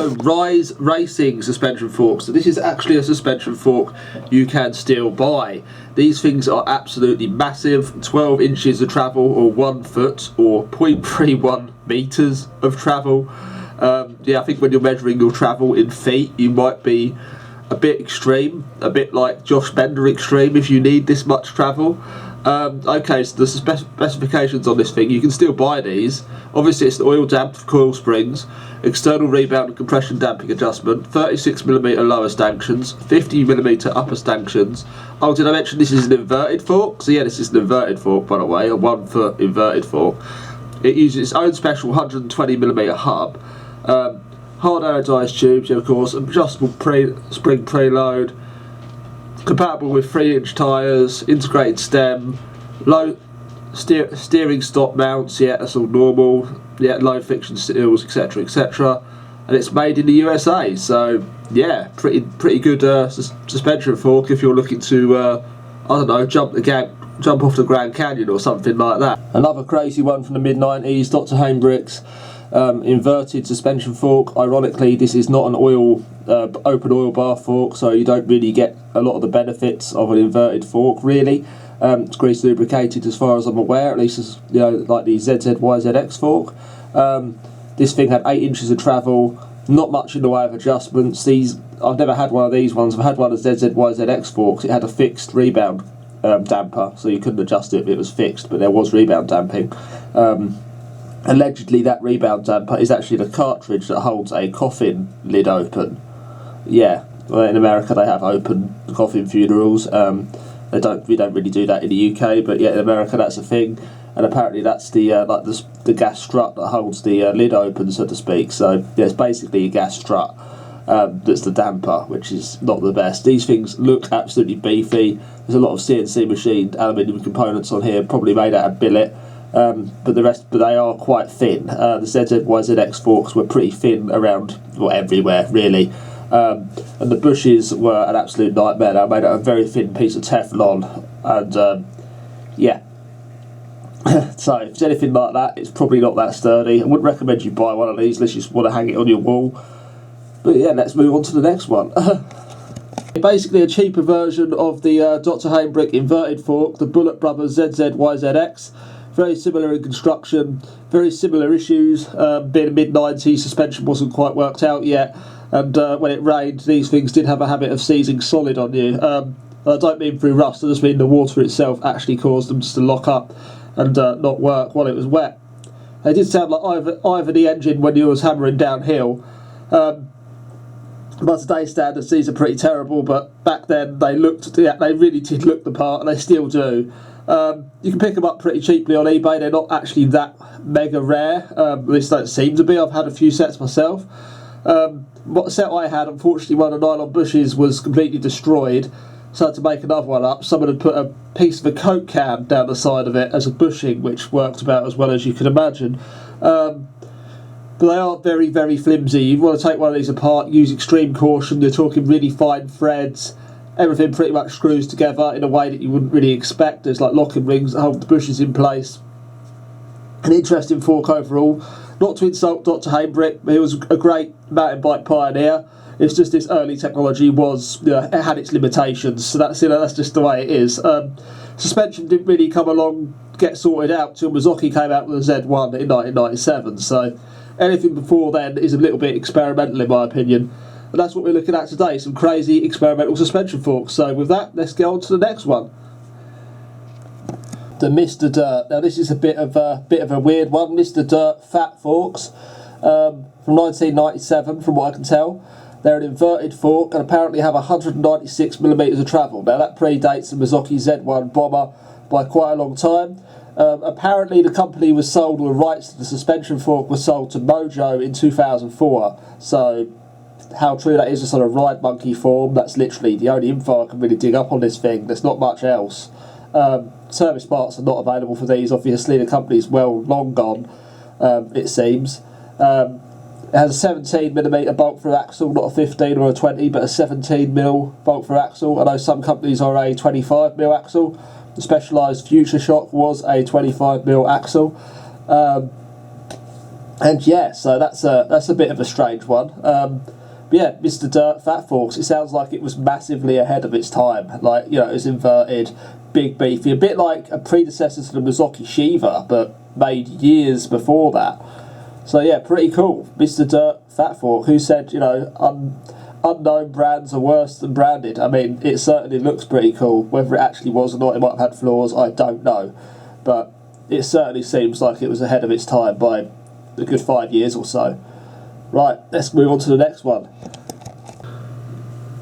also Rise Racing suspension forks. So this is actually a suspension fork you can still buy. These things are absolutely massive, 12 inches of travel, or 1 foot, or 0.31 metres of travel. Yeah, I think when you're measuring your travel in feet, you might be a bit extreme, a bit like Josh Bender extreme if you need this much travel. Okay, so the specifications on this thing, you can still buy these. Obviously it's an oil damped coil springs, external rebound and compression damping adjustment, 36mm lower stanchions, 50mm upper stanchions. Oh, did I mention this is an inverted fork? So yeah, this is an inverted fork, by the way, a 1 foot inverted fork. It uses its own special 120mm hub, hard anodised tubes, of course, adjustable spring preload, compatible with 3-inch tyres, integrated stem, low steering stop mounts, yeah, that's all normal, yeah, low friction seals, etc, etc, and it's made in the USA, so yeah, pretty good suspension fork if you're looking to, I don't know, jump off the Grand Canyon or something like that. Another crazy one from the mid-90s, Dr. Heybrick's inverted suspension fork. Ironically, this is not an open oil bar fork, so you don't really get a lot of the benefits of an inverted fork, really. It's grease lubricated as far as I'm aware, at least as, you know, like the YZX fork. This thing had 8 inches of travel, not much in the way of adjustments. I've never had one of these ones. I've had one of YZX forks. It had a fixed rebound damper, so you couldn't adjust it if it was fixed, but there was rebound damping. Allegedly that rebound damper is actually the cartridge that holds a coffin lid open. Yeah, well, in America they have open coffin funerals. We don't really do that in the UK, but yeah, in America that's a thing, and apparently that's the like the gas strut that holds the lid open, so to speak. So yeah, it's basically a gas strut that's the damper, which is not the best. These things look absolutely beefy. There's a lot of CNC machined aluminium components on here, probably made out of billet. But they are quite thin. The YZX forks were pretty thin around, well, everywhere really, and the bushes were an absolute nightmare. They were made out of a very thin piece of Teflon, and yeah. So if it's anything like that, it's probably not that sturdy. I wouldn't recommend you buy one of these unless you just want to hang it on your wall. But yeah, let's move on to the next one. Basically a cheaper version of the Dr. Heybrick inverted fork, the Bullet Brothers YZX. Very similar in construction, very similar issues. Being mid-90s, suspension wasn't quite worked out yet, and when it rained, these things did have a habit of seizing solid on you. I don't mean through rust, I just mean the water itself actually caused them just to lock up and not work while it was wet. They did sound like either the engine when you was hammering downhill. By today's standards, these are pretty terrible, but back then they really did look the part, and they still do. You can pick them up pretty cheaply on eBay. They're not actually that mega rare, at least they don't seem to be. I've had a few sets myself. What set I had, unfortunately, one of the nylon bushes was completely destroyed, so I had to make another one up. Someone had put a piece of a Coke can down the side of it as a bushing, which worked about as well as you can imagine. But they are very, very flimsy. You want to take one of these apart, use extreme caution. You're talking really fine threads. Everything pretty much screws together in a way that you wouldn't really expect. There's like locking rings that hold the bushes in place. An interesting fork overall. Not to insult Dr. Heybrick, he was a great mountain bike pioneer. It's just this early technology was, it had its limitations. So that's just the way it is. Suspension didn't really come along, get sorted out till Mazzocchi came out with the Z1 in 1997. So anything before then is a little bit experimental in my opinion. And that's what we're looking at today, some crazy experimental suspension forks. So with that, let's get on to the next one. The Mr. Dirt. Now this is a bit of a weird one. Mr. Dirt fat forks from 1997, from what I can tell. They're an inverted fork and apparently have 196mm of travel. Now that predates the Mazzocchi Z1 bomber by quite a long time. Apparently the company was sold, or the rights to the suspension fork was sold to Mojo in 2004. So how true that is just on a ride monkey form, that's literally the only info I can really dig up on this thing. There's not much else. Service parts are not available for these, obviously. The company's long gone, it seems. It has a 17mm bolt through axle, not a 15 or a 20, but a 17mm bolt through axle. I know some companies are a 25mm axle. The Specialised Future Shock was a 25mm axle. And yeah, so that's a bit of a strange one. But yeah, Mr. Dirt Fat Forks, it sounds like it was massively ahead of its time. Like, you know, it was inverted, big beefy, a bit like a predecessor to the Mizuki Shiva, but made years before that. So yeah, pretty cool. Mr. Dirt Fat Fork, who said, you know, unknown brands are worse than branded. I mean, it certainly looks pretty cool. Whether it actually was or not, it might have had flaws, I don't know. But it certainly seems like it was ahead of its time by a good 5 years or so. Right, let's move on to the next one.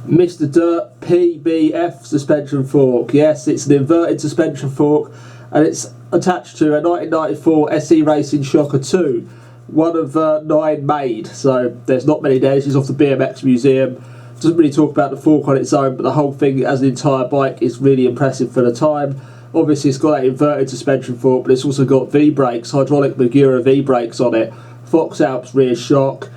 Mr. Dirt PBF suspension fork. Yes, it's an inverted suspension fork, and it's attached to a 1994 SE Racing Shocker 2, one of 9 made, so there's not many there. This is off the BMX Museum. Doesn't really talk about the fork on its own, but the whole thing as an entire bike is really impressive for the time. Obviously it's got that inverted suspension fork, but it's also got V-brakes, hydraulic Magura V-brakes on it, Fox Alps rear shock.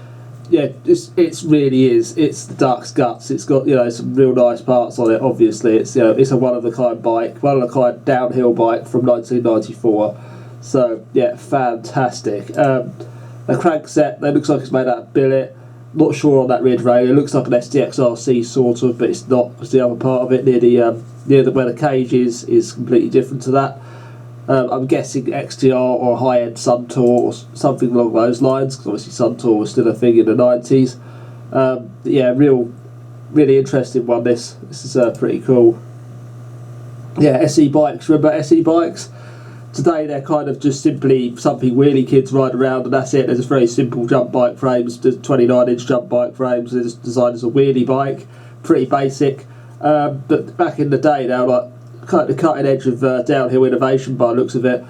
Yeah, it's really is. It's the duck's guts. It's got, you know, some real nice parts on it. Obviously, it's, you know, it's a one of a kind bike, one of a kind downhill bike from 1994. So yeah, fantastic. The crankset, that looks like it's made out of billet. Not sure on that rear derailleur. It looks like an SDXRC sort of, but it's not, because the other part of it near the where the cage is completely different to that. I'm guessing XTR or a high-end Suntour or something along those lines, because obviously Suntour was still a thing in the 90s. Yeah, really interesting one. This is pretty cool. Yeah, SE bikes. Remember SE bikes? Today they're kind of just simply something wheelie kids ride around, and that's it. They're just very simple jump bike frames, just 29-inch jump bike frames. They're just designed as a wheelie bike, pretty basic. But back in the day, they were like the cutting edge of downhill innovation by the looks of it.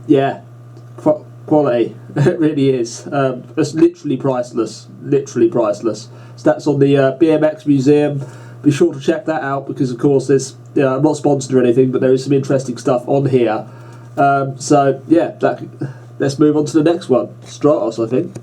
Yeah, quality. It really is. It's literally priceless. Literally priceless. So that's on the BMX Museum. Be sure to check that out, because of course there's, you know, I'm not sponsored or anything, but there is some interesting stuff on here. So yeah, let's move on to the next one. Stratos, I think.